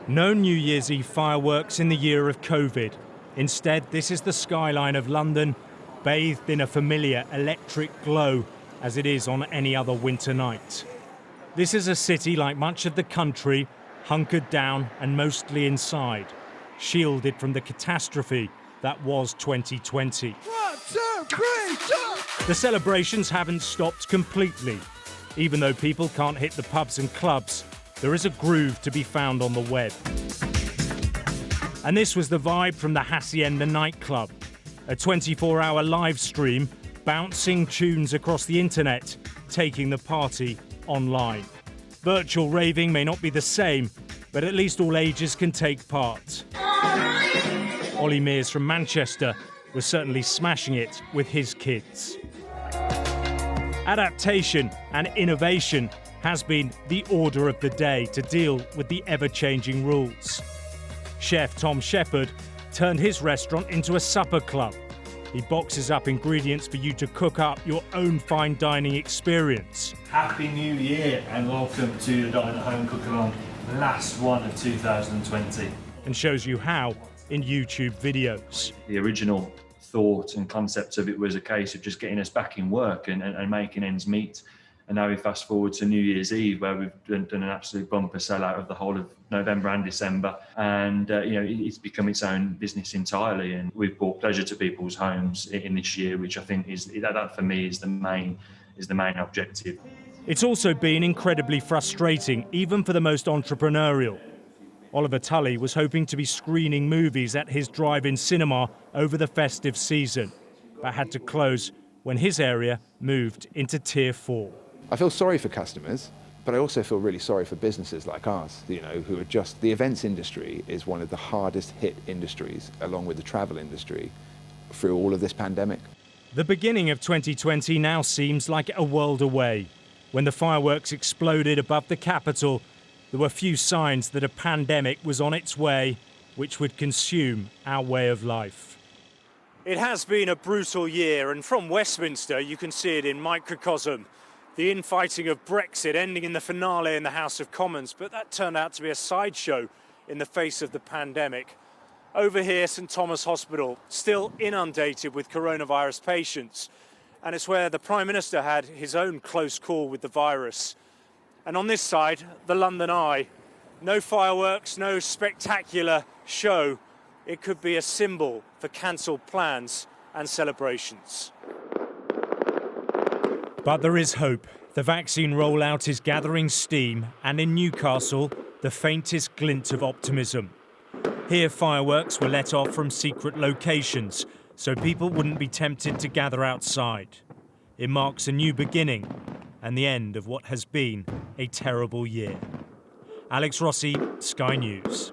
No New Year's Eve fireworks in the year of COVID. Instead, this is the skyline of London, bathed in a familiar electric glow, as it is on any other winter night. This is a city, like much of the country, hunkered down and mostly inside, shielded from the catastrophe that was 2020. 1, 2, 3, jump! The celebrations haven't stopped completely. Even though people can't hit the pubs and clubs, there is a groove to be found on the web. And this was the vibe from the Hacienda nightclub, a 24-hour live stream, bouncing tunes across the internet, taking the party online. Virtual raving may not be the same, but at least all ages can take part. Ollie Mears from Manchester was certainly smashing it with his kids. Adaptation and innovation has been the order of the day to deal with the ever-changing rules. Chef Tom Shepherd turned his restaurant into a supper club. He boxes up ingredients for you to cook up your own fine dining experience. Happy New Year and welcome to the Dine at Home Cook-Along, last one of 2020. And shows you how in YouTube videos. The original thought and concept of it was a case of just getting us back in work and making ends meet. And now we fast forward to New Year's Eve, where we've done an absolute bumper sellout of the whole of November and December. And it's become its own business entirely. And we've brought pleasure to people's homes in this year, which I think is that for me is the main objective. It's also been incredibly frustrating, even for the most entrepreneurial. Oliver Tully was hoping to be screening movies at his drive-in cinema over the festive season, but had to close when his area moved into Tier 4. I feel sorry for customers, but I also feel really sorry for businesses like ours, who are just... The events industry is one of the hardest hit industries, along with the travel industry, through all of this pandemic. The beginning of 2020 now seems like a world away. When the fireworks exploded above the capital, there were few signs that a pandemic was on its way, which would consume our way of life. It has been a brutal year, and from Westminster you can see it in microcosm. The infighting of Brexit ending in the finale in the House of Commons, but that turned out to be a sideshow in the face of the pandemic. Over here, St Thomas Hospital, still inundated with coronavirus patients, and it's where the Prime Minister had his own close call with the virus. And on this side, the London Eye. No fireworks, no spectacular show. It could be a symbol for cancelled plans and celebrations. But there is hope. The vaccine rollout is gathering steam, and in Newcastle, the faintest glint of optimism. Here, fireworks were let off from secret locations, so people wouldn't be tempted to gather outside. It marks a new beginning and the end of what has been a terrible year. Alex Rossi, Sky News.